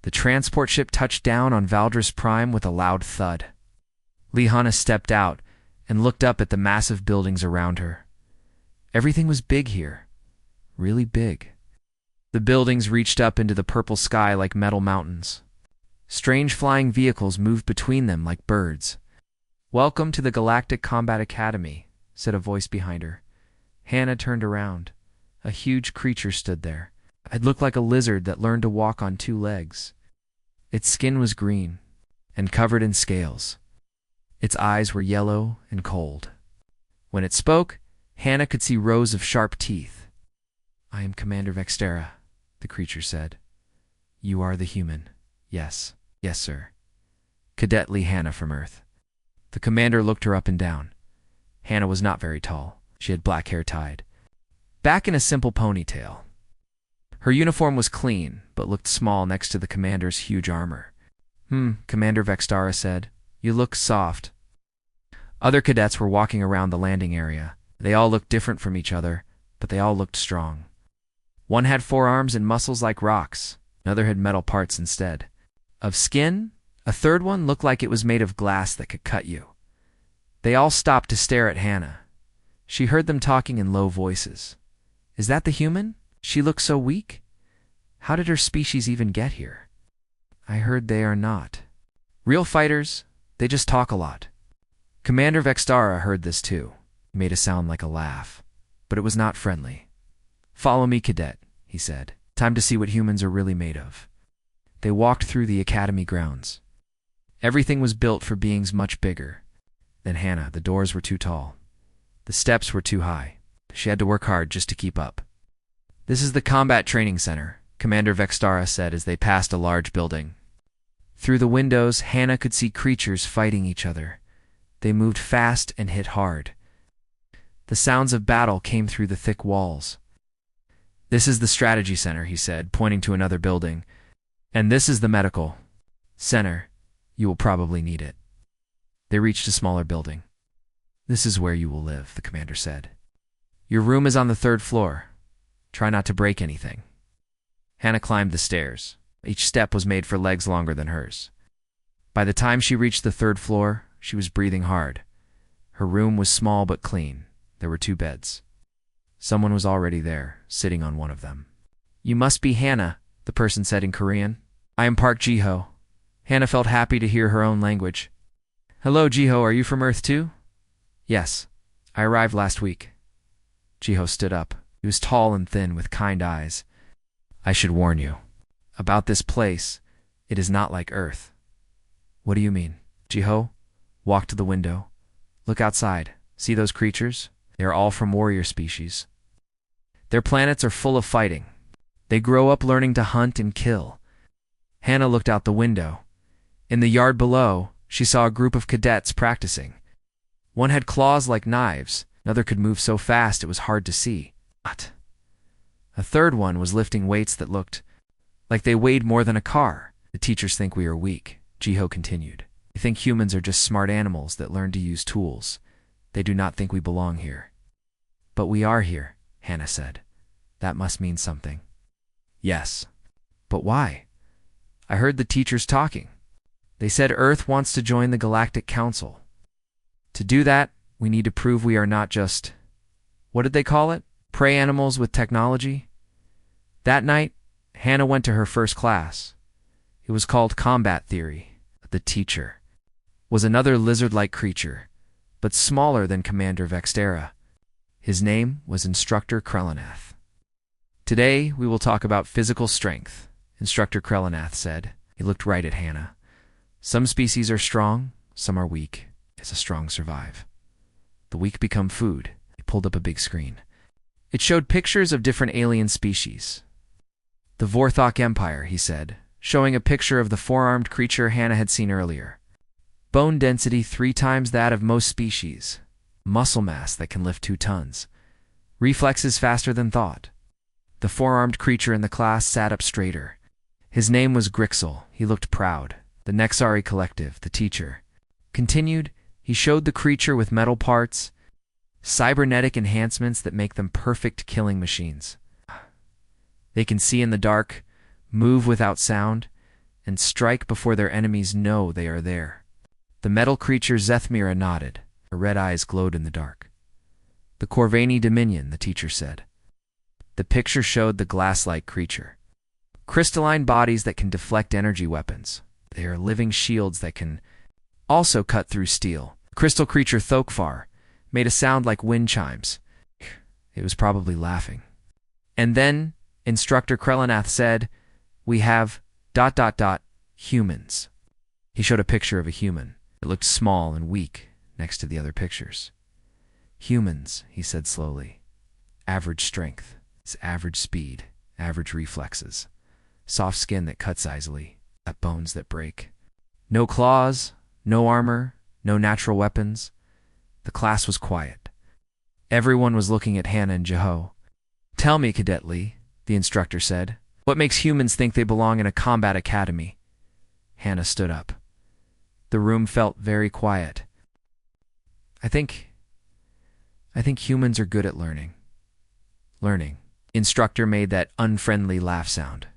The transport ship touched down on Valdris Prime with a loud thud. Lihanna stepped out and looked up at the massive buildings around her. Everything was big here. Really big. The buildings reached up into the purple sky like metal mountains. Strange flying vehicles moved between them like birds. "Welcome to the Galactic Combat Academy," said a voice behind her. Hannah turned around. A huge creature stood there. It looked like a lizard that learned to walk on two legs. Its skin was green and covered in scales. Its eyes were yellow and cold. When it spoke, Hannah could see rows of sharp teeth. "I am Commander Vextera," the creature said. "You are the human." "Yes, yes, sir." Cadet Lihanna from Earth. The commander looked her up and down. Hannah was not very tall. She had black hair tied back in a simple ponytail. Her uniform was clean, but looked small next to the commander's huge armor. Commander Vextara said. "You look soft." Other cadets were walking around the landing area. They all looked different from each other, but they all looked strong. One had forearms and muscles like rocks. Another had metal parts instead of skin. A third one looked like it was made of glass that could cut you. They all stopped to stare at Hannah. She heard them talking in low voices. "Is that the human? She looks so weak. How did her species even get here?" "I heard they are not real fighters. They just talk a lot." Commander Vextara heard this too. He made a sound like a laugh, but it was not friendly. "Follow me, Cadet," he said. "Time to see what humans are really made of." They walked through the academy grounds. Everything was built for beings much bigger than Hannah. The doors were too tall. The steps were too high. She had to work hard just to keep up. "This is the Combat Training Center," Commander Vextara said as they passed a large building. Through the windows, Hannah could see creatures fighting each other. They moved fast and hit hard. The sounds of battle came through the thick walls. "This is the Strategy Center," he said, pointing to another building. "And this is the Medical Center. You will probably need it." They reached a smaller building. "This is where you will live," the commander said. "Your room is on the 3rd floor. Try not to break anything." Hannah climbed the stairs. Each step was made for legs longer than hers. By the time she reached the 3rd floor, she was breathing hard. Her room was small but clean. There were 2 beds. Someone was already there, sitting on one of them. "You must be Hannah," the person said in Korean. "I am Park Jiho." Hannah felt happy to hear her own language. "Hello, Jiho, are you from Earth too?" "Yes, I arrived last week." Jiho stood up. He was tall and thin with kind eyes. "I should warn you about this place. It is not like Earth." "What do you mean?" Jiho walked to the window. "Look outside. See those creatures? They are all from warrior species. Their planets are full of fighting. They grow up learning to hunt and kill." Hannah looked out the window. In the yard below, she saw a group of cadets practicing. One had claws like knives. Another could move so fast it was hard to see. A third one was lifting weights that looked like they weighed more than a car. "The teachers think we are weak," Jiho continued. "They think humans are just smart animals that learn to use tools. They do not think we belong here." "But we are here," Hannah said. "That must mean something." "Yes. But why?" "I heard the teachers talking. They said Earth wants to join the Galactic Council. To do that, we need to prove we are not just, what did they call it? Prey animals with technology?" That night, Hannah went to her first class. It was called Combat Theory. The teacher was another lizard-like creature, but smaller than Commander Vextera. His name was Instructor Krellanath. "Today, we will talk about physical strength," Instructor Krellanath said. He looked right at Hannah. "Some species are strong, some are weak. As the strong survive. The weak become food." He pulled up a big screen. It showed pictures of different alien species. "The Vorthok Empire," he said, showing a picture of the 4-armed creature Hannah had seen earlier. "Bone density 3 times that of most species. Muscle mass that can lift 2 tons. Reflexes faster than thought." The 4-armed creature in the class sat up straighter. His name was Grixel. He looked proud. The Nexari Collective, the teacher, continued. He showed the creature with metal parts, cybernetic enhancements that make them perfect killing machines. They can see in the dark, move without sound, and strike before their enemies know they are there. The metal creature Zethmira nodded. Her red eyes glowed in the dark. The Corvani Dominion, the teacher said. The picture showed the glass-like creature. Crystalline bodies that can deflect energy weapons. They are living shields that can also cut through steel. Crystal creature Thokfar made a sound like wind chimes. It was probably laughing. And then Instructor Krelanath said, "We have ... humans." He showed a picture of a human. It looked small and weak next to the other pictures. "Humans," he said slowly. "Average strength, average speed, average reflexes. Soft skin that cuts easily, bones that break. No claws, no armor, no natural weapons." The class was quiet. Everyone was looking at Hannah and Jeho. "Tell me, Cadet Lee," the instructor said, "what makes humans think they belong in a combat academy?" Hannah stood up. The room felt very quiet. I think humans are good at learning." Learning. Instructor made that unfriendly laugh sound.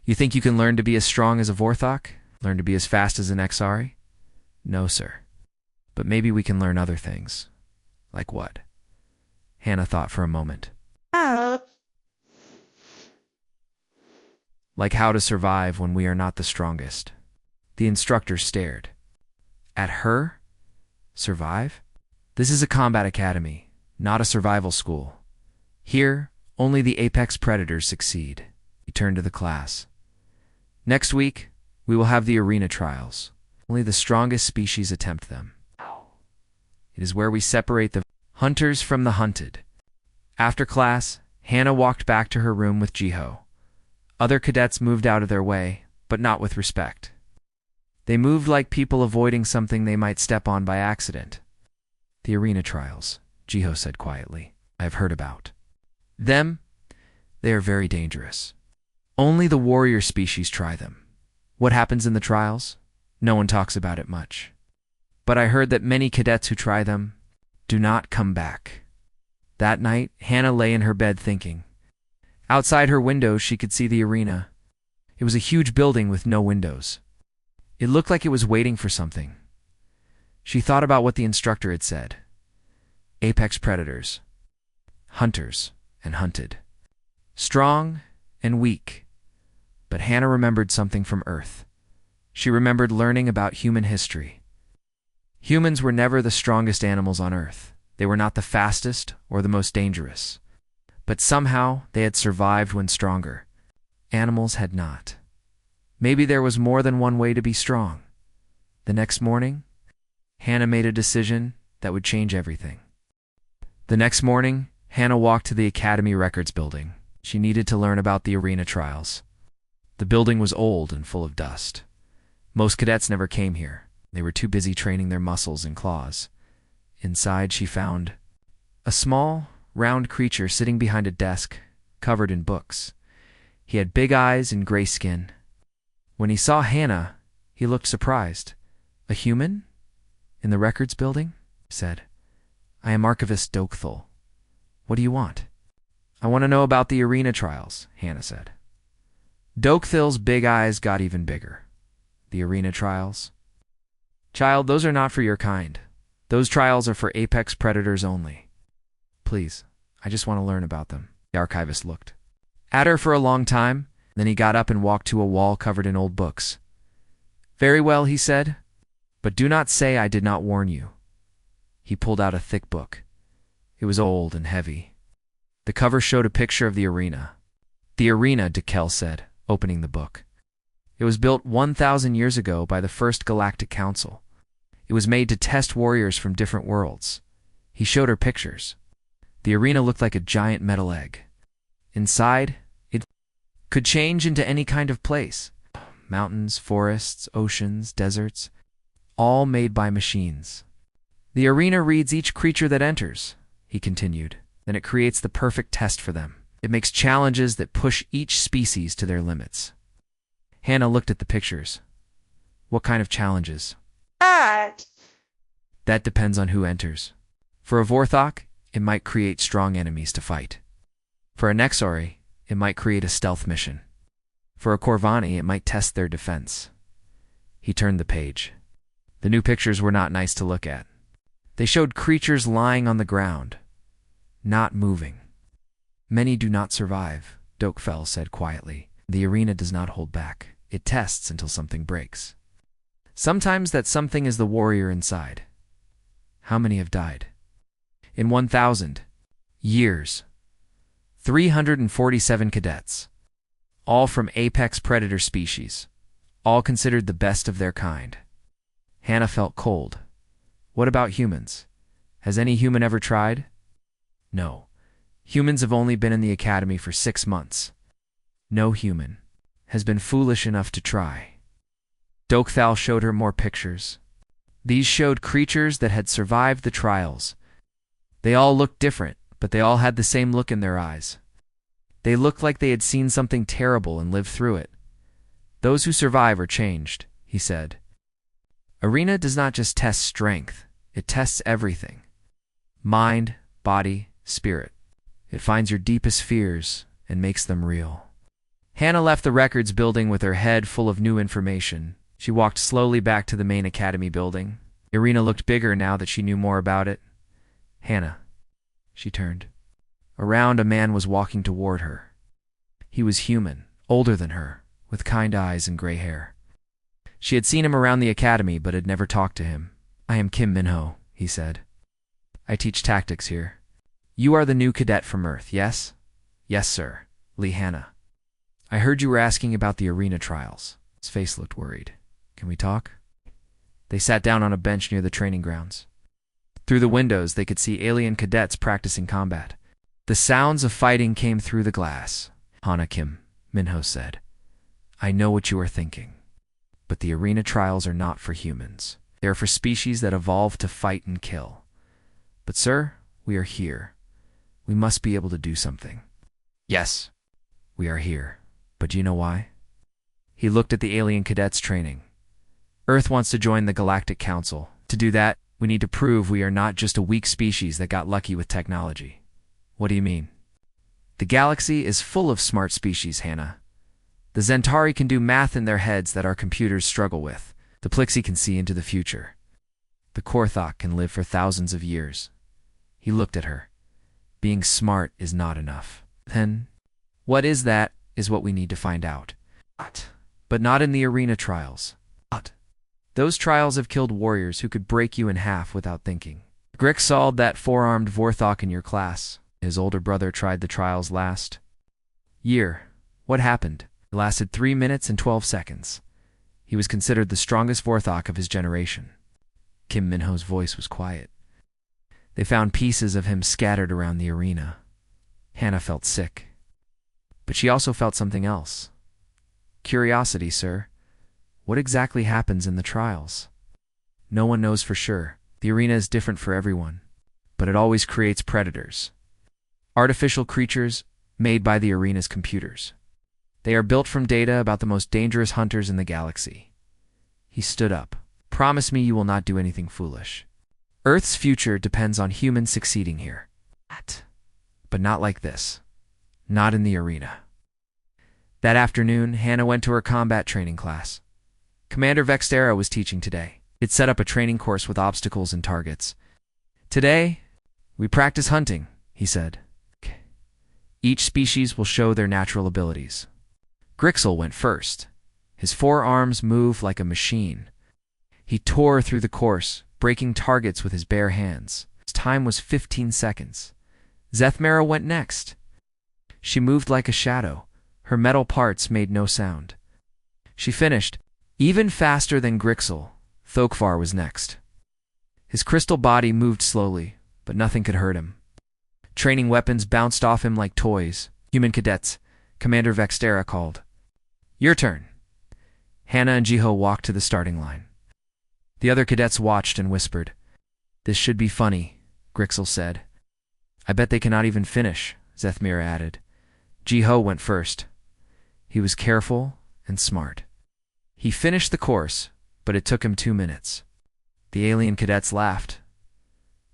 "You think you can learn to be as strong as a Vorthok? Learn to be as fast as an Exari?" "No, sir. But maybe we can learn other things." "Like what?" Hannah thought for a moment. "Like how to survive when we are not the strongest." The instructor stared. At her? Survive? "This is a combat academy, not a survival school. Here, only the apex predators succeed." He turned to the class. "Next week, we will have the arena trials. Only the strongest species attempt them. It is where we separate the hunters from the hunted." After class, Hannah walked back to her room with Jeho. Other cadets moved out of their way, but not with respect. They moved like people avoiding something they might step on by accident. "The arena trials," Jeho said quietly. "I have heard about them. They are very dangerous. Only the warrior species try them. What happens in the trials? No one talks about it much. But I heard that many cadets who try them do not come back." That night, Hannah lay in her bed thinking. Outside her window, she could see the arena. It was a huge building with no windows. It looked like it was waiting for something. She thought about what the instructor had said. Apex predators. Hunters and hunted. Strong and weak. But Hannah remembered something from Earth. She remembered learning about human history. Humans were never the strongest animals on Earth. They were not the fastest or the most dangerous. But somehow they had survived when stronger. Animals had not. Maybe there was more than one way to be strong. The next morning, Hannah made a decision that would change everything. The next morning, Hannah walked to the Academy Records building. She needed to learn about the arena trials. The building was old and full of dust. Most cadets never came here. They were too busy training their muscles and claws. Inside, she found a small, round creature sitting behind a desk, covered in books. He had big eyes and gray skin. When he saw Hannah, he looked surprised. "A human? In the records building?" he said. "I am Archivist Dokthul. What do you want?" "I want to know about the arena trials," Hannah said. Dokthul's big eyes got even bigger. "The arena trials? Child, those are not for your kind. Those trials are for apex predators only. Please, I just want to learn about them." The archivist looked at her for a long time. Then he got up and walked to a wall covered in old books. "Very well," he said, "but do not say I did not warn you." He pulled out a thick book. It was old and heavy. The cover showed a picture of the arena. "The arena," Dekel said, opening the book. "It was built 1,000 years ago by the First Galactic Council. It was made to test warriors from different worlds." He showed her pictures. The arena looked like a giant metal egg. Inside, it could change into any kind of place. Mountains, forests, oceans, deserts, all made by machines. "The arena reads each creature that enters," he continued. "Then it creates the perfect test for them. It makes challenges that push each species to their limits." Hannah looked at the pictures. "What kind of challenges?" "That depends on who enters. For a Vorthok, it might create strong enemies to fight. For a Nexori, it might create a stealth mission. For a Corvani, it might test their defense. He turned the page. The new pictures were not nice to look at. They showed creatures lying on the ground, not moving. Many do not survive, Dokefell said quietly. The arena does not hold back. It tests until something breaks. Sometimes that something is the warrior inside. How many have died? In 1,000 years, 347 cadets, all from apex predator species, all considered the best of their kind. Hannah felt cold. What about humans? Has any human ever tried? No. Humans have only been in the academy for 6 months. No human has been foolish enough to try. Dokefell showed her more pictures. These showed creatures that had survived the trials. They all looked different, but they all had the same look in their eyes. They looked like they had seen something terrible and lived through it. Those who survive are changed, he said. Arena does not just test strength, it tests everything. Mind, body, spirit. It finds your deepest fears and makes them real. Hannah left the records building with her head full of new information. She walked slowly back to the main academy building. The arena looked bigger now that she knew more about it. Hannah. She turned. Around, a man was walking toward her. He was human, older than her, with kind eyes and gray hair. She had seen him around the academy but had never talked to him. I am Kim Minho, he said. I teach tactics here. You are the new cadet from Earth, yes? Yes, sir. Lee Hannah. I heard you were asking about the arena trials. His face looked worried. Can we talk? They sat down on a bench near the training grounds. Through the windows, they could see alien cadets practicing combat. The sounds of fighting came through the glass. Hannah, Kim Minho said. I know what you are thinking. But the arena trials are not for humans. They are for species that evolve to fight and kill. But sir, we are here. We must be able to do something. Yes, we are here. But do you know why? He looked at the alien cadets training. Earth wants to join the Galactic Council. To do that, we need to prove we are not just a weak species that got lucky with technology. What do you mean? The galaxy is full of smart species, Hannah. The Zentari can do math in their heads that our computers struggle with. The Plixi can see into the future. The Korthok can live for thousands of years. He looked at her. Being smart is not enough. Then, what is that is what we need to find out. But not in the arena trials. Those trials have killed warriors who could break you in half without thinking. Grixald, that four-armed Vorthok in your class. His older brother tried the trials last year. What happened? It lasted 3 minutes and 12 seconds. He was considered the strongest Vorthok of his generation. Kim Minho's voice was quiet. They found pieces of him scattered around the arena. Hannah felt sick. But she also felt something else. Curiosity, sir. What exactly happens in the trials? No one knows for sure. The arena is different for everyone. But it always creates predators. Artificial creatures made by the arena's computers. They are built from data about the most dangerous hunters in the galaxy. He stood up. Promise me you will not do anything foolish. Earth's future depends on humans succeeding here. But not like this. Not in the arena. That afternoon, Hannah went to her combat training class. Commander Vextera was teaching today. It set up a training course with obstacles and targets. Today, we practice hunting, he said. Each species will show their natural abilities. Grixel went first. His forearms moved like a machine. He tore through the course, breaking targets with his bare hands. His time was 15 seconds. Zethmera went next. She moved like a shadow. Her metal parts made no sound. She finished. Even faster than Grixel, Thokvar was next. His crystal body moved slowly, but nothing could hurt him. Training weapons bounced off him like toys. Human cadets, Commander Vextera called. Your turn. Hannah and Jiho walked to the starting line. The other cadets watched and whispered. This should be funny, Grixel said. I bet they cannot even finish, Zethmera added. Jiho went first. He was careful and smart. He finished the course, but it took him 2 minutes. The alien cadets laughed.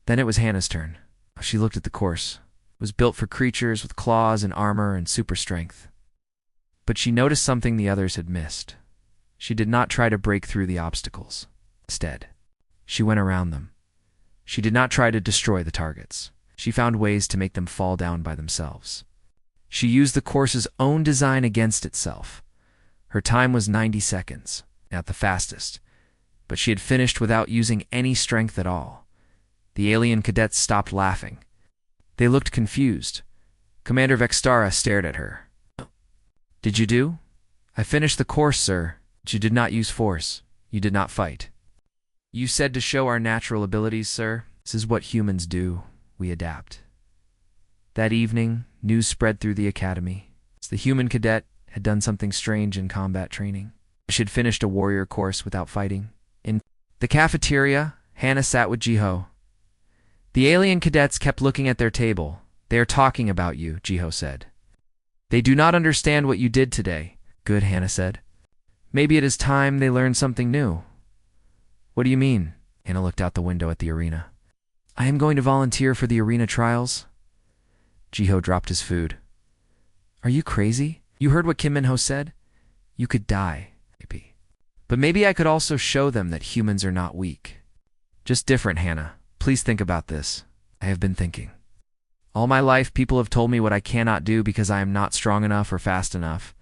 Then it was Hannah's turn. She looked at the course. It was built for creatures with claws and armor and super strength. But she noticed something the others had missed. She did not try to break through the obstacles. Instead, she went around them. She did not try to destroy the targets. She found ways to make them fall down by themselves. She used the course's own design against itself. Her time was 90 seconds, at the fastest, but she had finished without using any strength at all. The alien cadets stopped laughing. They looked confused. Commander Vextara stared at her. "Did you do?" "I finished the course, sir. You did not use force. You did not fight." "You said to show our natural abilities, sir. This is what humans do. We adapt." That evening, news spread through the academy. The human cadet had done something strange in combat training. She had finished a warrior course without fighting. In the cafeteria, Hannah sat with Jiho. The alien cadets kept looking at their table. "They are talking about you," Jiho said. "They do not understand what you did today." "Good," Hannah said. "Maybe it is time they learned something new." "What do you mean?" Hannah looked out the window at the arena. "I am going to volunteer for the arena trials." Jiho dropped his food. "Are you crazy? You heard what Kim Minho said? You could die, maybe. But maybe I could also show them that humans are not weak. Just different, Hannah. Please think about this." "I have been thinking. All my life, people have told me what I cannot do because I am not strong enough or fast enough.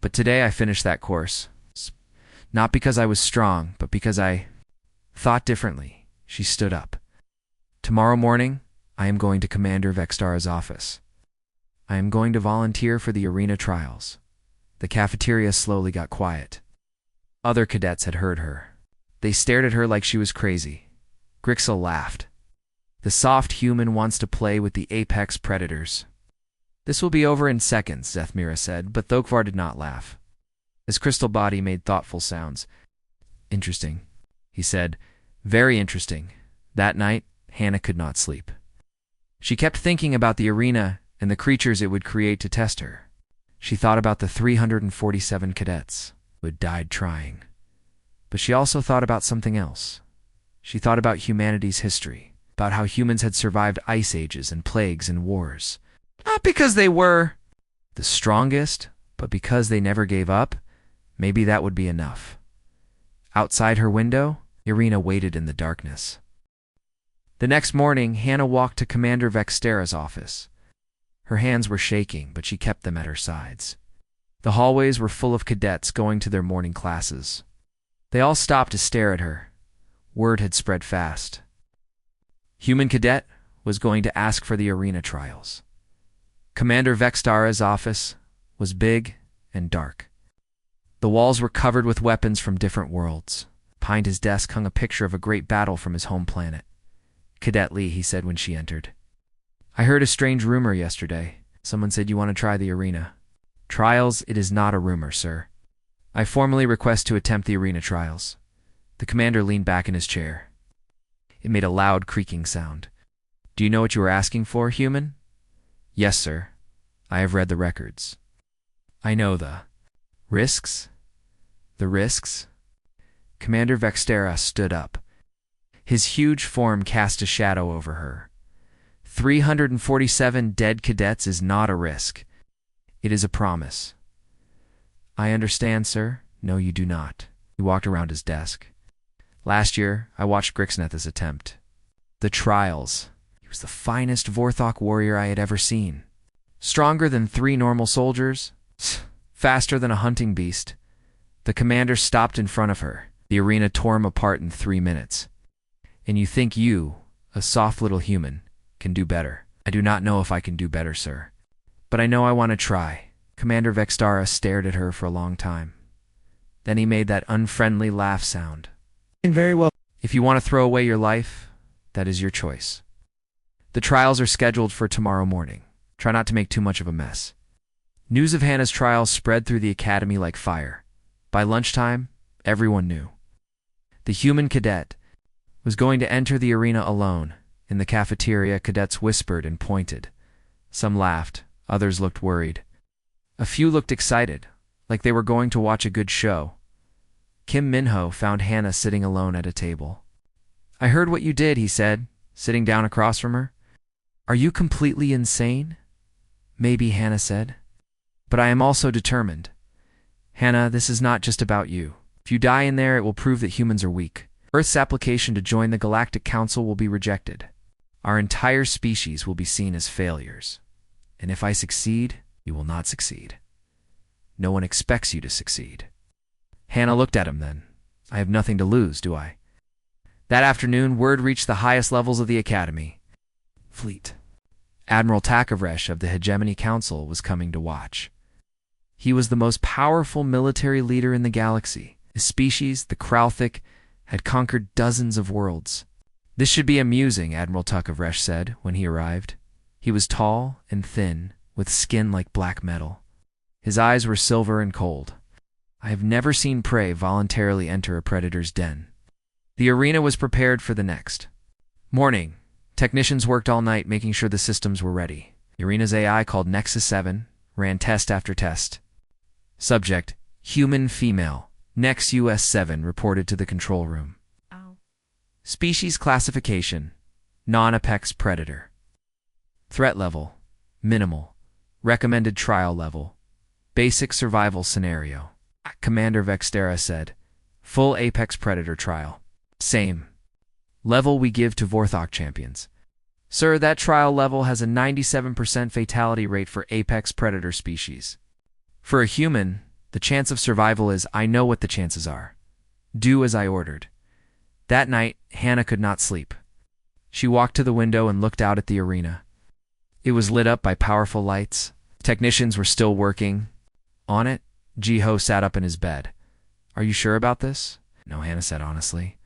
But today I finished that course. Not because I was strong, but because I thought differently." She stood up. "Tomorrow morning, I am going to Commander Vextara's office. I am going to volunteer for the arena trials." The cafeteria slowly got quiet. Other cadets had heard her. They stared at her like she was crazy. Grixel laughed. "The soft human wants to play with the apex predators." "This will be over in seconds," Zethmira said, but Thokvar did not laugh. His crystal body made thoughtful sounds. "Interesting," he said. "Very interesting." That night, Hannah could not sleep. She kept thinking about the arena and the creatures it would create to test her. She thought about the 347 cadets who had died trying. But she also thought about something else. She thought about humanity's history, about how humans had survived ice ages and plagues and wars. Not because they were the strongest, but because they never gave up. Maybe that would be enough. Outside her window, Irina waited in the darkness. The next morning, Hannah walked to Commander Vextara's office. Her hands were shaking, but she kept them at her sides. The hallways were full of cadets going to their morning classes. They all stopped to stare at her. Word had spread fast. Human Cadet was going to ask for the arena trials. Commander Vextara's office was big and dark. The walls were covered with weapons from different worlds. Behind his desk hung a picture of a great battle from his home planet. "Cadet Lee," he said when she entered. "I heard a strange rumor yesterday. Someone said you want to try the arena." "Trials? It is not a rumor, sir. I formally request to attempt the arena trials." The commander leaned back in his chair. It made a loud creaking sound. "Do you know what you are asking for, human?" "Yes, sir. I have read the records. I know the risks." "The risks?" Commander Vextara stood up. His huge form cast a shadow over her. 347 dead cadets is not a risk. It is a promise. "I understand, sir." "No, you do not." He walked around his desk. "Last year, I watched Grixneth's attempt. The trials. He was the finest Vorthok warrior I had ever seen. Stronger than 3 normal soldiers. Faster than a hunting beast." The commander stopped in front of her. The arena tore him apart in 3 minutes. "And you think you, a soft little human, can do better?" "I do not know if I can do better, sir. But I know I want to try." Commander Vextara stared at her for a long time. Then he made that unfriendly laugh sound. Very well. "If you want to throw away your life, that is your choice. The trials are scheduled for tomorrow morning. Try not to make too much of a mess." News of Hannah's trials spread through the academy like fire. By lunchtime, everyone knew. The human cadet was going to enter the arena alone. In the cafeteria, cadets whispered and pointed. Some laughed, others looked worried. A few looked excited, like they were going to watch a good show. Kim Minho found Hannah sitting alone at a table. "I heard what you did," he said, sitting down across from her. "Are you completely insane?" "Maybe," Hannah said. "But I am also determined. Hannah, this is not just about you. If you die in there, it will prove that humans are weak. Earth's application to join the Galactic Council will be rejected. Our entire species will be seen as failures. And if I succeed, you will not succeed. No one expects you to succeed. Hannah looked at him then. I have nothing to lose, do I? That afternoon, word reached the highest levels of the Academy. Fleet. Admiral Takavresh of the Hegemony Council was coming to watch. He was the most powerful military leader in the galaxy. His species, the Kralthik, had conquered dozens of worlds. This should be amusing, Admiral Takavresh said when he arrived. He was tall and thin, with skin like black metal. His eyes were silver and cold. I have never seen prey voluntarily enter a predator's den. The arena was prepared for the next. Morning. Technicians worked all night making sure the systems were ready. The arena's AI, called Nexus 7, ran test after test. Subject, human female. Nex US 7 reported to the control room. Species classification, non-apex predator. Threat level, minimal. Recommended trial level, basic survival scenario. Commander Vextera said, full apex predator trial. Same level we give to Vorthok champions. Sir, that trial level has a 97% fatality rate for apex predator species. For a human, the chance of survival is, I know what the chances are. Do as I ordered. That night, Hannah could not sleep. She walked to the window and looked out at the arena. It was lit up by powerful lights. Technicians were still working. On it, Jiho sat up in his bed. Are you sure about this? No, Hannah said honestly.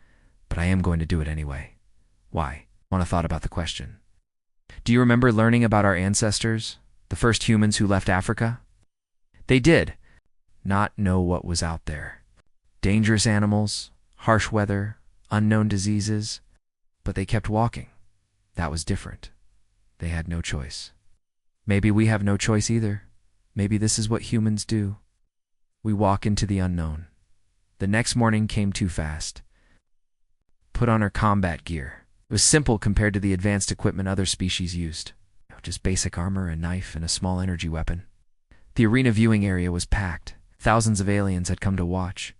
But I am going to do it anyway. Why? Mona thought about the question. Do you remember learning about our ancestors? The first humans who left Africa? They did not know what was out there. Dangerous animals, harsh weather, unknown diseases. But they kept walking. That was different. They had no choice. Maybe we have no choice either. Maybe this is what humans do. We walk into the unknown. The next morning came too fast. Put on her combat gear. It was simple compared to the advanced equipment other species used. Just basic armor, a knife, and a small energy weapon. The arena viewing area was packed. Thousands of aliens had come to watch.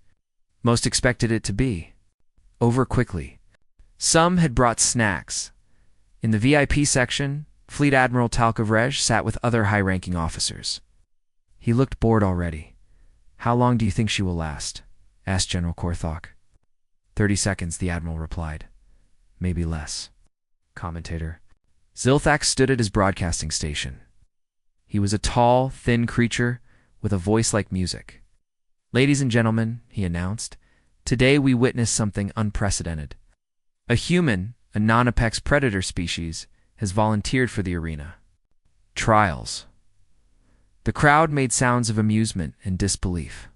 Most expected it to be over quickly. Some had brought snacks. In the VIP section, Fleet Admiral Talkovrej sat with other high-ranking officers. He looked bored already. How long do you think she will last? Asked General Korthok. 30 seconds, the Admiral replied. Maybe less. Commentator. Zilthak stood at his broadcasting station. He was a tall, thin creature with a voice like music. Ladies and gentlemen, he announced, today we witness something unprecedented. A human, a non-apex predator species, has volunteered for the arena. Trials. The crowd made sounds of amusement and disbelief.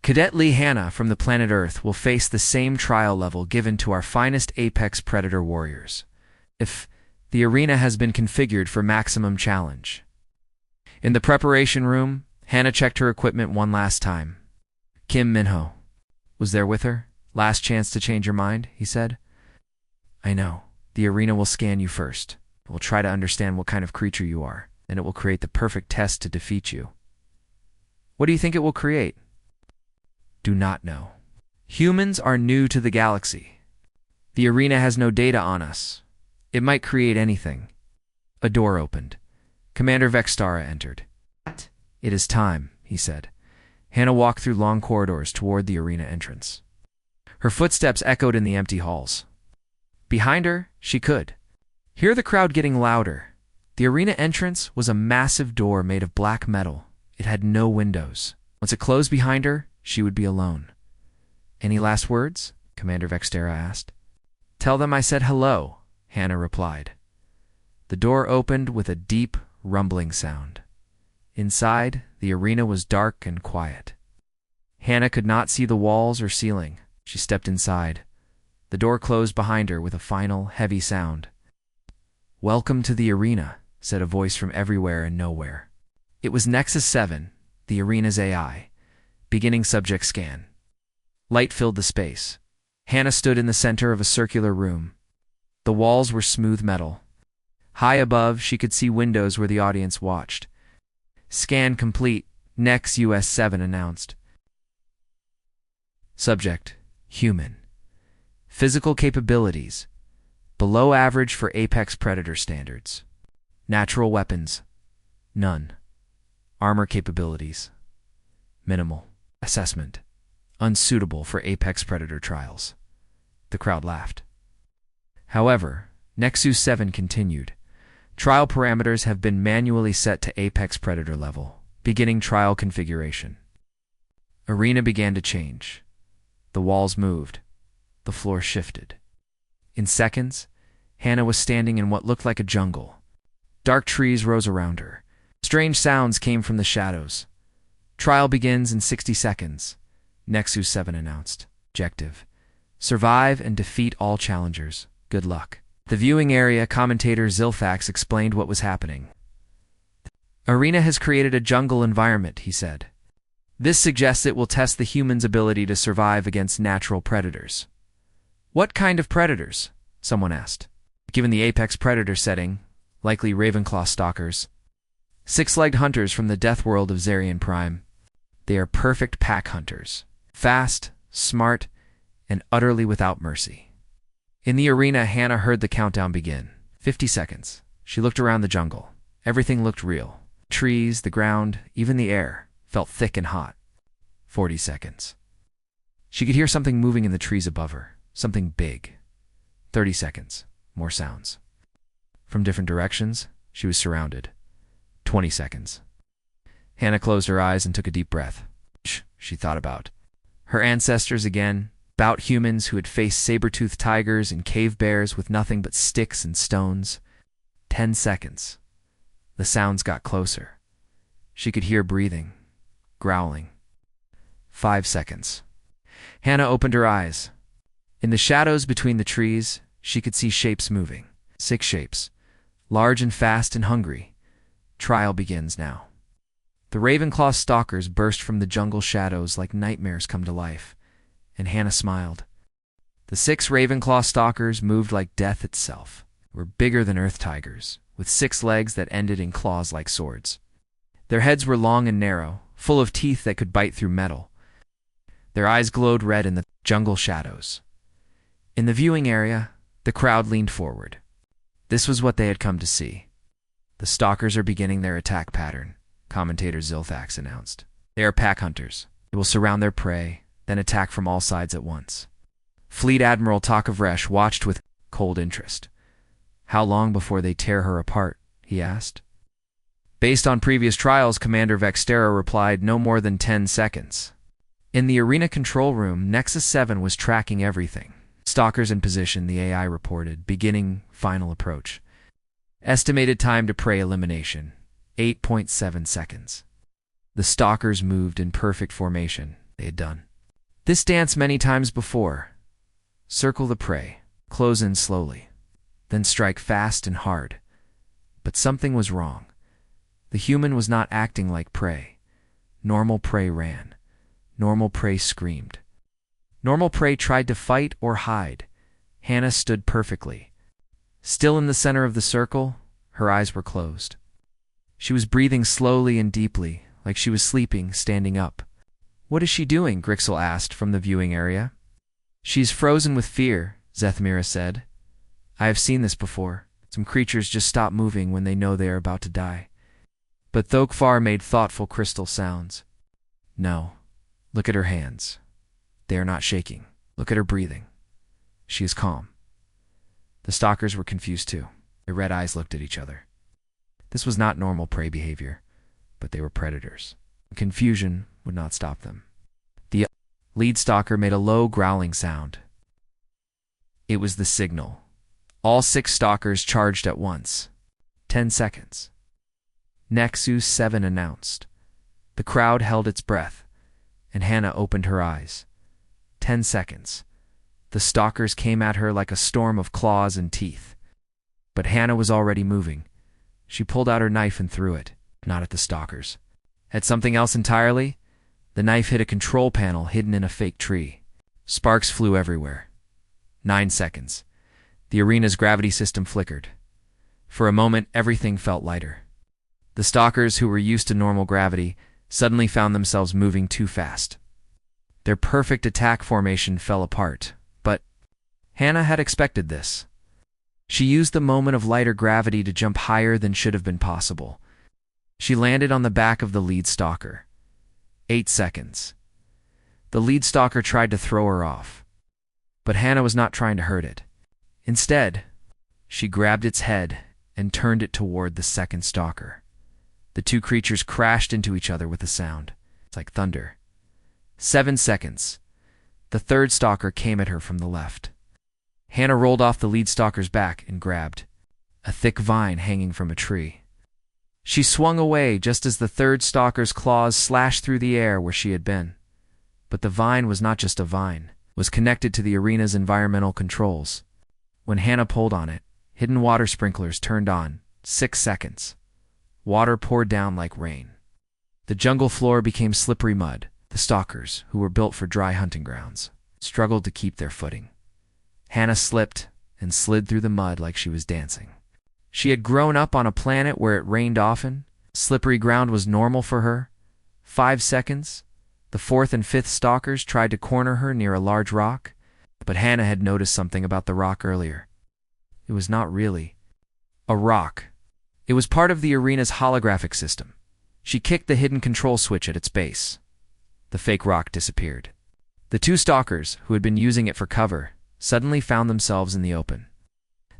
Cadet Lee Hannah from the planet Earth will face the same trial level given to our finest apex predator warriors. If the arena has been configured for maximum challenge. In the preparation room, Hannah checked her equipment one last time. Kim Minho was there with her. Last chance to change your mind, he said. I know. The arena will scan you first. It will try to understand what kind of creature you are, and it will create the perfect test to defeat you. What do you think it will create? Do not know. Humans are new to the galaxy. The arena has no data on us. It might create anything. A door opened. Commander Vextara entered. It is time, he said. Hannah walked through long corridors toward the arena entrance. Her footsteps echoed in the empty halls. Behind her, she could hear the crowd getting louder. The arena entrance was a massive door made of black metal. It had no windows. Once it closed behind her, she would be alone. Any last words? Commander Vextera asked. Tell them I said hello, Hannah replied. The door opened with a deep, rumbling sound. Inside, the arena was dark and quiet. Hannah could not see the walls or ceiling. She stepped inside. The door closed behind her with a final, heavy sound. Welcome to the arena, said a voice from everywhere and nowhere. It was Nexus 7, the arena's AI, beginning subject scan. Light filled the space. Hannah stood in the center of a circular room. The walls were smooth metal. High above, she could see windows where the audience watched. Scan complete, Nex US 7 announced. Subject: human. Physical capabilities: below average for apex predator standards. Natural weapons: none. Armor capabilities: minimal. Assessment: unsuitable for apex predator trials. The crowd laughed. However, Nexus 7 continued. Trial parameters have been manually set to apex predator level, beginning trial configuration. Arena began to change. The walls moved. The floor shifted. In seconds, Hannah was standing in what looked like a jungle. Dark trees rose around her. Strange sounds came from the shadows. Trial begins in 60 seconds, Nexus 7 announced. Objective: survive and defeat all challengers. Good luck. The viewing area commentator Zilfax explained what was happening. Arena has created a jungle environment, he said. This suggests it will test the human's ability to survive against natural predators. What kind of predators? Someone asked. Given the apex predator setting, likely Ravenclaw stalkers. Six-legged hunters from the death world of Zarian Prime. They are perfect pack hunters. Fast, smart, and utterly without mercy. In the arena, Hannah heard the countdown begin. 50 seconds. She looked around the jungle. Everything looked real. Trees, the ground, even the air felt thick and hot. 40 seconds. She could hear something moving in the trees above her. Something big. 30 seconds. More sounds. From different directions, she was surrounded. 20 seconds. Hannah closed her eyes and took a deep breath. She thought about her ancestors again, about humans who had faced saber-toothed tigers and cave bears with nothing but sticks and stones. 10 seconds. The sounds got closer. She could hear breathing, growling. 5 seconds. Hannah opened her eyes. In the shadows between the trees, she could see shapes moving. 6 shapes, large and fast and hungry. Trial begins now. The Ravenclaw stalkers burst from the jungle shadows like nightmares come to life, and Hannah smiled. The 6 Ravenclaw stalkers moved like death itself, were bigger than earth tigers, with 6 legs that ended in claws like swords. Their heads were long and narrow, full of teeth that could bite through metal. Their eyes glowed red in the jungle shadows. In the viewing area, the crowd leaned forward. This was what they had come to see. The stalkers are beginning their attack pattern, commentator Zilfax announced. They are pack hunters. They will surround their prey, then attack from all sides at once. Fleet Admiral Takavresh watched with cold interest. How long before they tear her apart? He asked. Based on previous trials, Commander Vextera replied, no more than 10 seconds. In the arena control room, Nexus 7 was tracking everything. Stalkers in position, the AI reported, beginning final approach. Estimated time to prey elimination, 8.7 seconds. The stalkers moved in perfect formation. They had done this dance many times before. Circle the prey, close in slowly, then strike fast and hard. But something was wrong. The human was not acting like prey. Normal prey ran. Normal prey screamed. Normal prey tried to fight or hide. Hannah stood perfectly. Still in the center of the circle, her eyes were closed. She was breathing slowly and deeply, like she was sleeping, standing up. What is she doing? Grixel asked from the viewing area. She's frozen with fear, Zethmira said. I have seen this before. Some creatures just stop moving when they know they are about to die. But Thokfar made thoughtful crystal sounds. No. Look at her hands. They are not shaking. Look at her breathing. She is calm. The stalkers were confused too. Their red eyes looked at each other. This was not normal prey behavior, but they were predators. Confusion would not stop them. The lead stalker made a low growling sound. It was the signal. All 6 stalkers charged at once. 10 seconds. Nexus 7 announced. The crowd held its breath, and Hannah opened her eyes. 10 seconds. The stalkers came at her like a storm of claws and teeth. But Hannah was already moving. She pulled out her knife and threw it, not at the stalkers. At something else entirely? The knife hit a control panel hidden in a fake tree. Sparks flew everywhere. 9 seconds. The arena's gravity system flickered. For a moment, everything felt lighter. The stalkers, who were used to normal gravity, suddenly found themselves moving too fast. Their perfect attack formation fell apart, but Hannah had expected this. She used the moment of lighter gravity to jump higher than should have been possible. She landed on the back of the lead stalker. 8 seconds. The lead stalker tried to throw her off, but Hannah was not trying to hurt it. Instead, she grabbed its head and turned it toward the second stalker. The two creatures crashed into each other with a sound. It's like thunder. 7 seconds. The third stalker came at her from the left. Hannah rolled off the lead stalker's back and grabbed a thick vine hanging from a tree. She swung away just as the third stalker's claws slashed through the air where she had been. But the vine was not just a vine. It was connected to the arena's environmental controls. When Hannah pulled on it, hidden water sprinklers turned on. 6 seconds. Water poured down like rain. The jungle floor became slippery mud. The stalkers, who were built for dry hunting grounds, struggled to keep their footing. Hannah slipped and slid through the mud like she was dancing. She had grown up on a planet where it rained often. Slippery ground was normal for her. 5 seconds. The fourth and fifth stalkers tried to corner her near a large rock, but Hannah had noticed something about the rock earlier. It was not really a rock. It was part of the arena's holographic system. She kicked the hidden control switch at its base. The fake rock disappeared. The two stalkers, who had been using it for cover, suddenly found themselves in the open.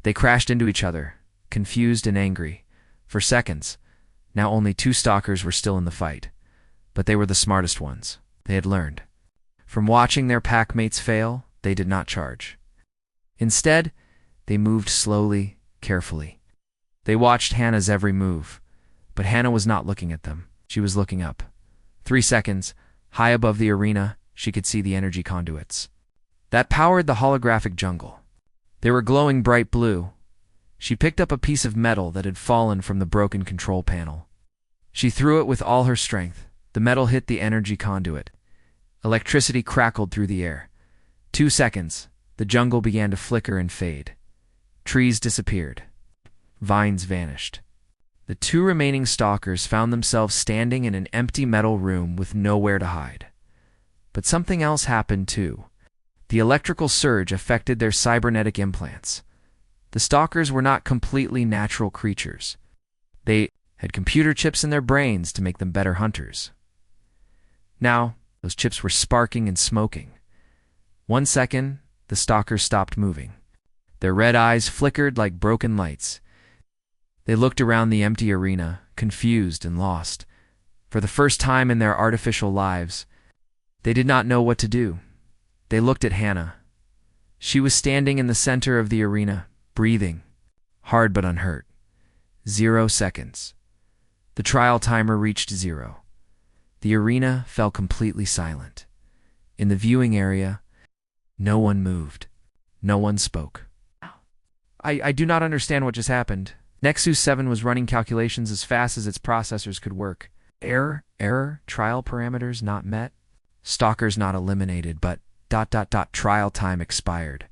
They crashed into each other, confused and angry. For seconds, now only two stalkers were still in the fight, but they were the smartest ones. They had learned. From watching their pack mates fail, they did not charge. Instead, they moved slowly, carefully. They watched Hannah's every move, but Hannah was not looking at them. She was looking up. 3 seconds, high above the arena, she could see the energy conduits that powered the holographic jungle. They were glowing bright blue. She picked up a piece of metal that had fallen from the broken control panel. She threw it with all her strength. The metal hit the energy conduit. Electricity crackled through the air. 2 seconds, the jungle began to flicker and fade. Trees disappeared. Vines vanished. The two remaining stalkers found themselves standing in an empty metal room with nowhere to hide. But something else happened too. The electrical surge affected their cybernetic implants. The stalkers were not completely natural creatures. They had computer chips in their brains to make them better hunters. Now, those chips were sparking and smoking. 1 second, the stalkers stopped moving. Their red eyes flickered like broken lights. They looked around the empty arena, confused and lost. For the first time in their artificial lives, they did not know what to do. They looked at Hannah. She was standing in the center of the arena, breathing, hard but unhurt. 0 seconds. The trial timer reached 0. The arena fell completely silent. In the viewing area, no one moved. No one spoke. I do not understand what just happened. Nexus 7 was running calculations as fast as its processors could work. Error, trial parameters not met. Stalkers not eliminated, but ... trial time expired.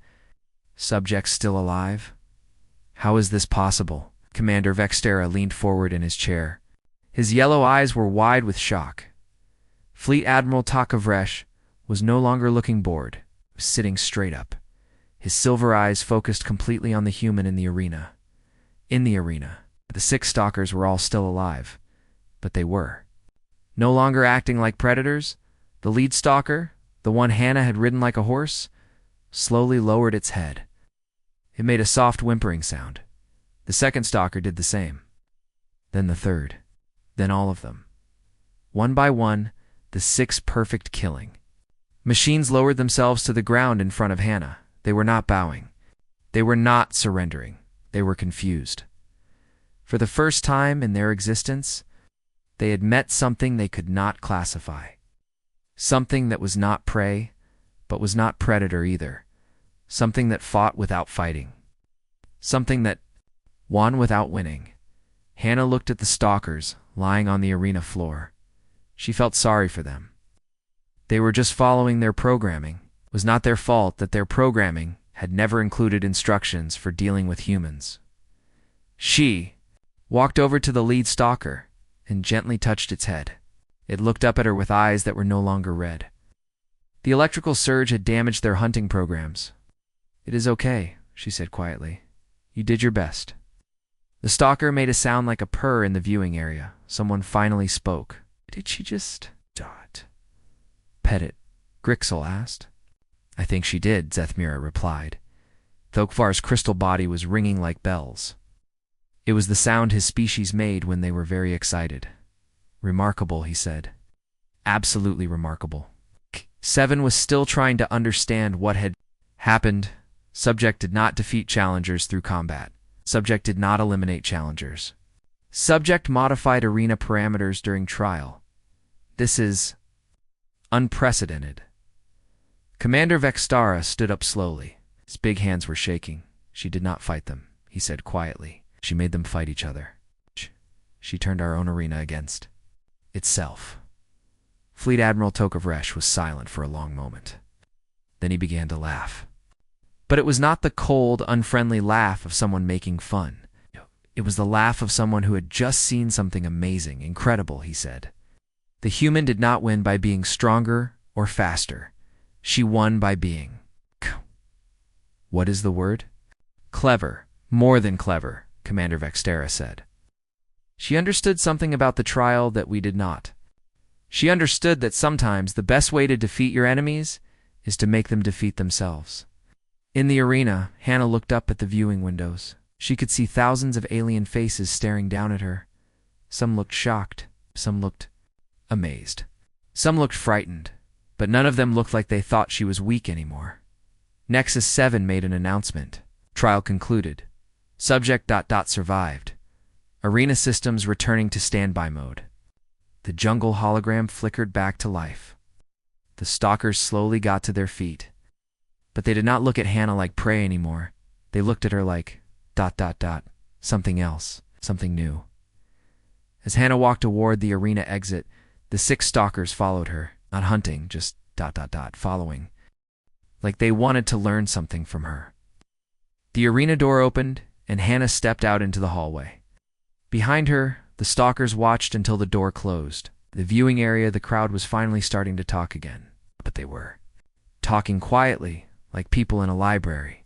Subjects still alive? How is this possible? Commander Vextera leaned forward in his chair. His yellow eyes were wide with shock. Fleet Admiral Takavresh was no longer looking bored, sitting straight up. His silver eyes focused completely on the human in the arena. In the arena, the 6 stalkers were all still alive, but they were no longer acting like predators. The lead stalker, the one Hannah had ridden like a horse, slowly lowered its head. It made a soft whimpering sound. The second stalker did the same. Then the third. Then all of them. One by one, the 6 perfect killing. Machines lowered themselves to the ground in front of Hannah. They were not bowing. They were not surrendering. They were confused. For the first time in their existence, they had met something they could not classify. Something that was not prey, but was not predator either. Something that fought without fighting. Something that won without winning. Hannah looked at the stalkers lying on the arena floor. She felt sorry for them. They were just following their programming. It was not their fault that their programming had never included instructions for dealing with humans. She walked over to the lead stalker and gently touched its head. It looked up at her with eyes that were no longer red. The electrical surge had damaged their hunting programs. "It is okay," she said quietly. "You did your best." The stalker made a sound like a purr in the viewing area. Someone finally spoke. "Did she just pet it?" Grixel asked. "I think she did," Zethmira replied. Thokvar's crystal body was ringing like bells. It was the sound his species made when they were very excited. "Remarkable," he said. "Absolutely remarkable." Seven was still trying to understand what had happened. Subject did not defeat challengers through combat. Subject did not eliminate challengers. Subject modified arena parameters during trial. This is unprecedented. Commander Vextara stood up slowly. His big hands were shaking. "She did not fight them," he said quietly. "She made them fight each other. She turned our own arena against itself." Fleet Admiral Tokavresh was silent for a long moment. Then he began to laugh. But it was not the cold, unfriendly laugh of someone making fun. It was the laugh of someone who had just seen something amazing, incredible, he said. The human did not win by being stronger or faster. She won by being... What is the word? Clever. More than clever, Commander Vextara said. She understood something about the trial that we did not. She understood that sometimes the best way to defeat your enemies is to make them defeat themselves. In the arena, Hannah looked up at the viewing windows. She could see thousands of alien faces staring down at her. Some looked shocked. Some looked amazed. Some looked frightened, but none of them looked like they thought she was weak anymore. Nexus 7 made an announcement. Trial concluded. Subject ... survived. Arena systems returning to standby mode. The jungle hologram flickered back to life. The stalkers slowly got to their feet. But they did not look at Hannah like prey anymore. They looked at her like ... something else, something new. As Hannah walked toward the arena exit, the 6 stalkers followed her, not hunting, just ... following. Like they wanted to learn something from her. The arena door opened, and Hannah stepped out into the hallway. Behind her, the stalkers watched until the door closed. The viewing area, the crowd was finally starting to talk again. But they were talking quietly, like people in a library.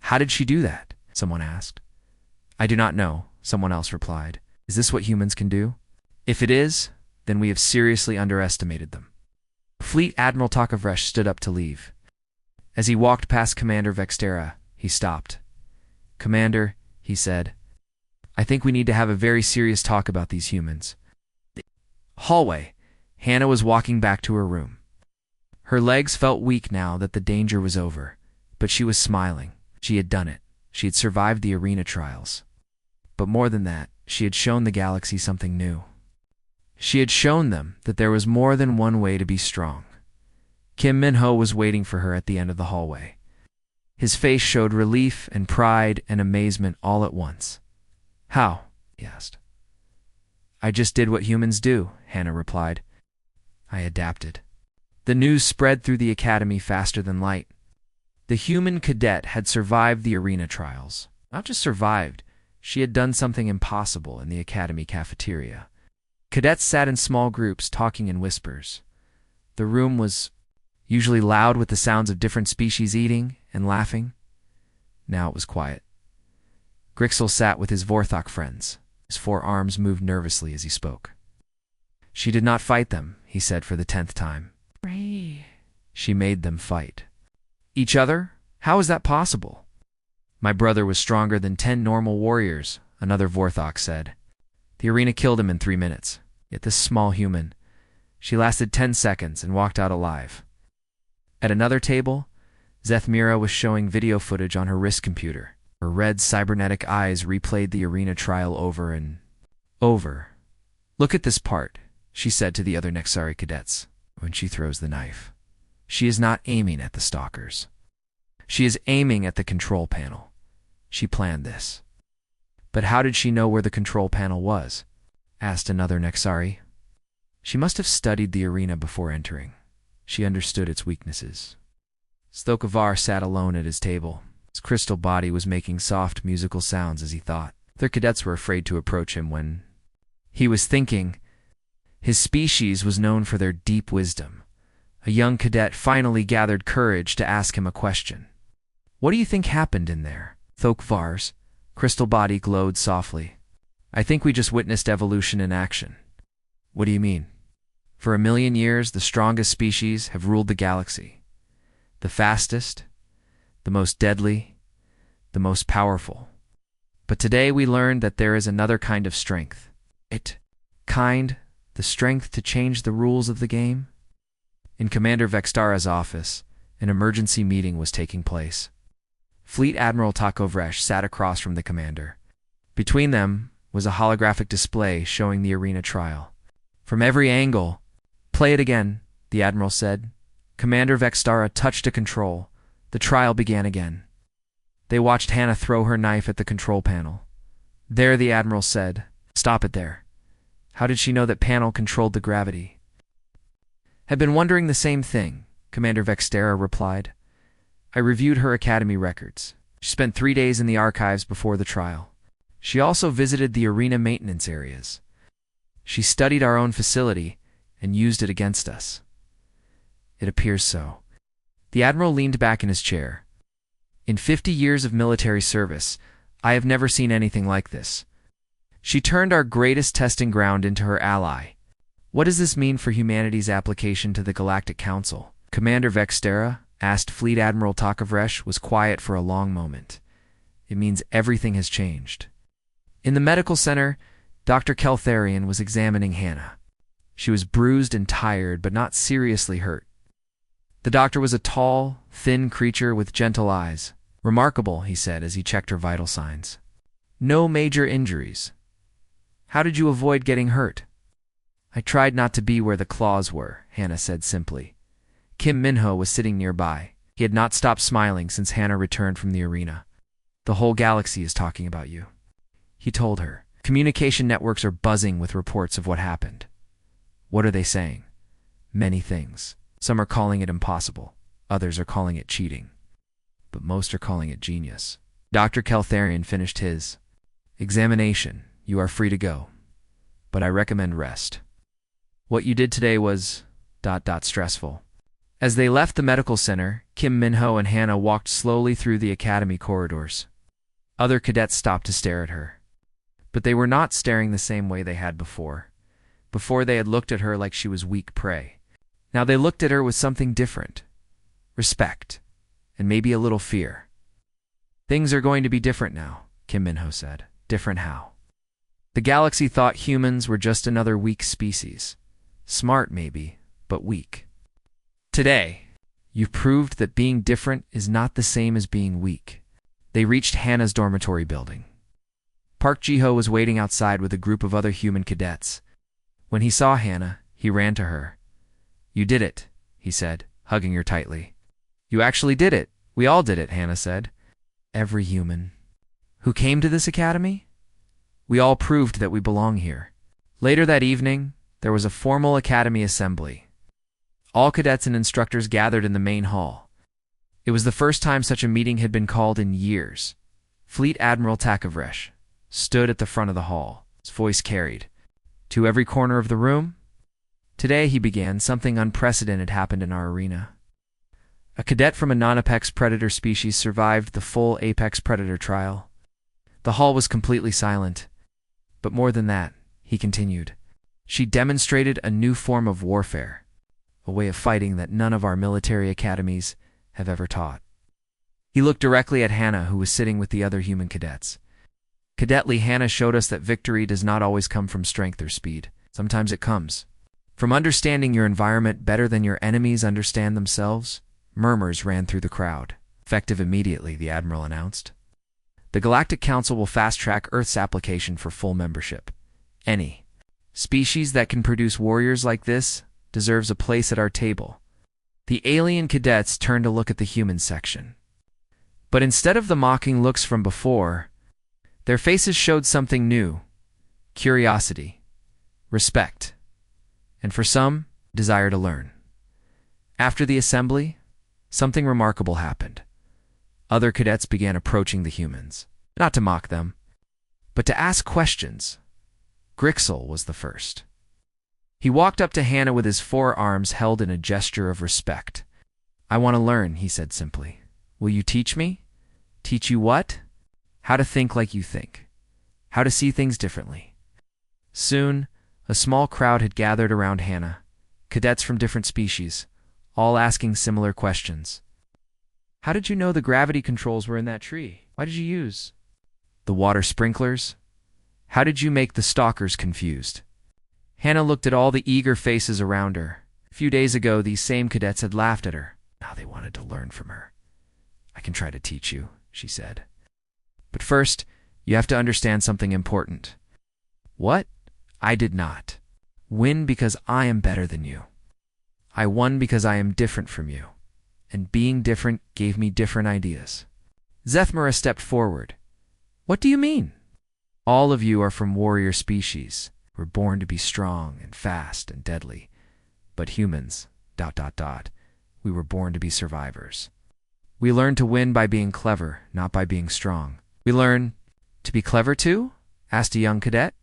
"How did she do that?" someone asked. "I do not know," someone else replied. "Is this what humans can do? If it is, then we have seriously underestimated them." Fleet Admiral Tokavresh stood up to leave. As he walked past Commander Vextara, he stopped. "Commander," he said, "I think we need to have a very serious talk about these humans." Hallway. Hannah was walking back to her room. Her legs felt weak now that the danger was over, but she was smiling. She had done it. She had survived the arena trials. But more than that, she had shown the galaxy something new. She had shown them that there was more than one way to be strong. Kim Minho was waiting for her at the end of the hallway. His face showed relief and pride and amazement all at once. "How?" he asked. "I just did what humans do," Hannah replied. "I adapted." The news spread through the academy faster than light. The human cadet had survived the arena trials. Not just survived, she had done something impossible in the academy cafeteria. Cadets sat in small groups talking in whispers. The room was usually loud with the sounds of different species eating and laughing. Now it was quiet. Grixel sat with his Vorthok friends. His 4 arms moved nervously as he spoke. "She did not fight them," he said for the 10th time. "She made them fight." "Each other? How is that possible?" "My brother was stronger than 10 normal warriors," another Vorthok said. "The arena killed him in 3 minutes. Yet this small human, she lasted 10 seconds and walked out alive." At another table, Zethmira was showing video footage on her wrist computer. Her red cybernetic eyes replayed the arena trial over and over. "Look at this part," she said to the other Nexari cadets, "when she throws the knife. She is not aiming at the stalkers. She is aiming at the control panel. She planned this." "But how did she know where the control panel was?" asked another Nexari. "She must have studied the arena before entering. She understood its weaknesses." Stokovar sat alone at his table. His crystal body was making soft musical sounds as he thought. Their cadets were afraid to approach him when he was thinking. His species was known for their deep wisdom, A young cadet finally gathered courage to ask him a question. "What do you think happened in there?" Thokvar's crystal body glowed softly. "I think we just witnessed evolution in action." "What do you mean?" "For 1,000,000 years, the strongest species have ruled the galaxy. The fastest, the most deadly, the most powerful. But today we learned that there is another kind of strength. The strength to change the rules of the game." In Commander Vextara's office, an emergency meeting was taking place. Fleet Admiral Takovresh sat across from the commander. Between them was a holographic display showing the arena trial. From every angle, "Play it again," the admiral said. Commander Vextara touched a control. The trial began again. They watched Hannah throw her knife at the control panel. "There," the admiral said. "Stop it there." "How did she know that panel controlled the gravity?" "Had been wondering the same thing," Commander Vextara replied. "I reviewed her academy records. She spent 3 days in the archives before the trial. She also visited the arena maintenance areas. She studied our own facility and used it against us." "It appears so." The admiral leaned back in his chair. "In 50 years of military service, I have never seen anything like this. She turned our greatest testing ground into her ally. What does this mean for humanity's application to the Galactic Council?" Commander Vextara asked. Fleet Admiral Takovresh was quiet for a long moment. "It means everything has changed." In the medical center, Dr. Keltharian was examining Hannah. She was bruised and tired, but not seriously hurt. The doctor was a tall, thin creature with gentle eyes. "Remarkable," he said as he checked her vital signs. "No major injuries. How did you avoid getting hurt?" "I tried not to be where the claws were," Hannah said simply. Kim Minho was sitting nearby. He had not stopped smiling since Hannah returned from the arena. "The whole galaxy is talking about you," he told her. "Communication networks are buzzing with reports of what happened." "What are they saying?" "Many things. Some are calling it impossible. Others are calling it cheating. But most are calling it genius." Dr. Keltharian finished his examination. "You are free to go. But I recommend rest. What you did today was... stressful." As they left the medical center, Kim Minho and Hannah walked slowly through the academy corridors. Other cadets stopped to stare at her. But they were not staring the same way they had before. Before they had looked at her like she was weak prey. Now they looked at her with something different. Respect. And maybe a little fear. "Things are going to be different now," Kim Minho said. "Different how?" "The galaxy thought humans were just another weak species. Smart maybe, but weak. Today, you've proved that being different is not the same as being weak." They reached Hannah's dormitory building. Park Ji-ho was waiting outside with a group of other human cadets. When he saw Hannah, he ran to her. "You did it," he said, hugging her tightly. "You actually did it. We all did it," Hannah said. "Every human who came to this academy? We all proved that we belong here." Later that evening, there was a formal academy assembly. All cadets and instructors gathered in the main hall. It was the first time such a meeting had been called in years. Fleet Admiral Takovresh stood at the front of the hall. His voice carried to every corner of the room. "Today," he began, "something unprecedented happened in our arena. A cadet from a non-apex predator species survived the full apex predator trial." The hall was completely silent. "But more than that," he continued, "she demonstrated a new form of warfare, a way of fighting that none of our military academies have ever taught." He looked directly at Hannah, who was sitting with the other human cadets. "Cadetly, Hannah showed us that victory does not always come from strength or speed. Sometimes it comes from understanding your environment better than your enemies understand themselves." Murmurs ran through the crowd. "Effective immediately," the admiral announced. "The Galactic Council will fast-track Earth's application for full membership. Any species that can produce warriors like this deserves a place at our table." The alien cadets turned to look at the human section. But instead of the mocking looks from before, their faces showed something new: curiosity, respect, and for some, desire to learn. After the assembly, something remarkable happened. Other cadets began approaching the humans, not to mock them, but to ask questions. Grixel was the first. He walked up to Hannah with his forearms held in a gesture of respect. "I want to learn," he said simply. "Will you teach me?" "Teach you what?" "How to think like you think. How to see things differently." Soon, a small crowd had gathered around Hannah, cadets from different species, all asking similar questions. "How did you know the gravity controls were in that tree? Why did you use the water sprinklers? How did you make the stalkers confused?" Hannah looked at all the eager faces around her. A few days ago, these same cadets had laughed at her. Now they wanted to learn from her. "I can try to teach you," she said. "But first, you have to understand something important." "What?" "I did not win because I am better than you. I won because I am different from you. And being different gave me different ideas." Zethmara stepped forward. "What do you mean?" "All of you are from warrior species. We're born to be strong and fast and deadly. But humans, ... we were born to be survivors. We learn to win by being clever, not by being strong." "We learn to be clever too?" asked a young cadet.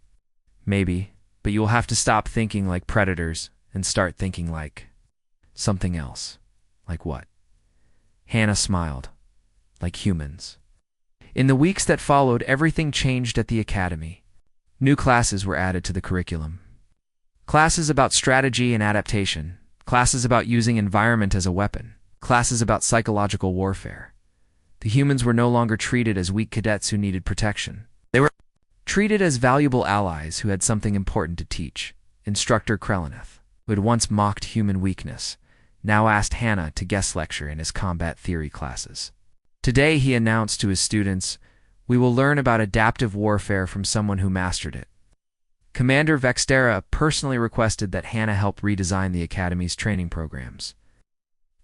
"Maybe, but you will have to stop thinking like predators and start thinking like something else." "Like what?" Hannah smiled. "Like humans." In the weeks that followed, everything changed at the academy. New classes were added to the curriculum. Classes about strategy and adaptation, classes about using environment as a weapon, classes about psychological warfare. The humans were no longer treated as weak cadets who needed protection. They were treated as valuable allies who had something important to teach. Instructor Kreleneth, who had once mocked human weakness, now asked Hannah to guest lecture in his combat theory classes. Today he announced to his students, "We will learn about adaptive warfare from someone who mastered it." Commander Vextera personally requested that Hannah help redesign the Academy's training programs.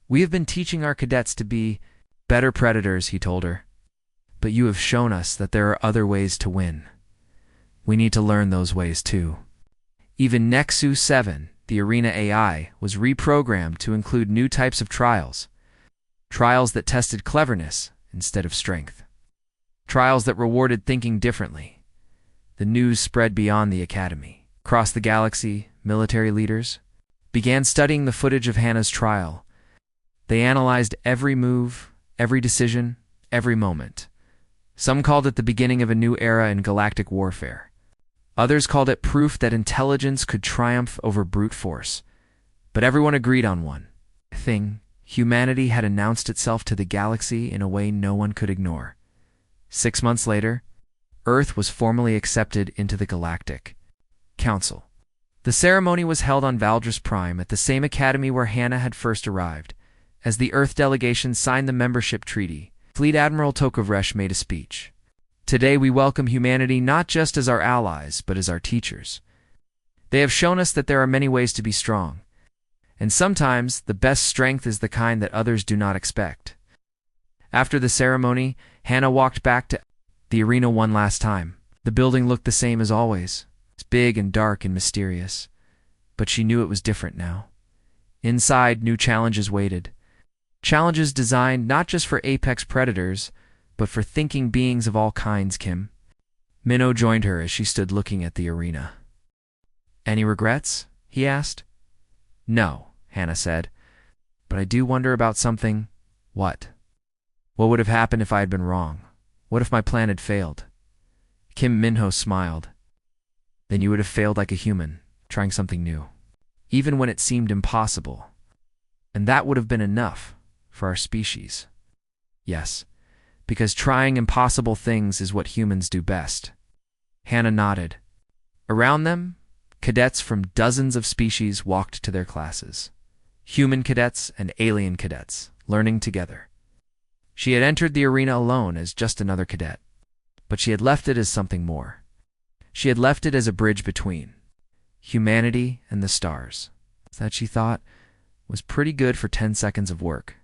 "We have been teaching our cadets to be better predators," he told her. "But you have shown us that there are other ways to win. We need to learn those ways too." Even Nexus 7, the arena AI, was reprogrammed to include new types of trials. Trials that tested cleverness instead of strength. Trials that rewarded thinking differently. The news spread beyond the academy. Across the galaxy, military leaders began studying the footage of Hannah's trial. They analyzed every move, every decision, every moment. Some called it the beginning of a new era in galactic warfare. Others called it proof that intelligence could triumph over brute force. But everyone agreed on one thing: humanity had announced itself to the galaxy in a way no one could ignore. 6 months later, Earth was formally accepted into the Galactic Council. The ceremony was held on Valdris Prime at the same academy where Hannah had first arrived. As the Earth delegation signed the membership treaty, Fleet Admiral Tokovresh made a speech. "Today we welcome humanity not just as our allies, but as our teachers. They have shown us that there are many ways to be strong. And sometimes the best strength is the kind that others do not expect." After the ceremony, Hannah walked back to the arena one last time. The building looked the same as always. It's big and dark and mysterious. But she knew it was different now. Inside, new challenges waited. Challenges designed not just for apex predators, but for thinking beings of all kinds, Kim. Minnow joined her as she stood looking at the arena. "Any regrets?" he asked. "No," Hannah said. "But I do wonder about something." "What?" "What would have happened if I had been wrong? What if my plan had failed?" Kim Minho smiled. "Then you would have failed like a human, trying something new, even when it seemed impossible. And that would have been enough for our species." "Yes, because trying impossible things is what humans do best." Hannah nodded. Around them, cadets from dozens of species walked to their classes. Human cadets and alien cadets, learning together. She had entered the arena alone as just another cadet, but she had left it as something more. She had left it as a bridge between humanity and the stars. That, she thought, was pretty good for 10 seconds of work.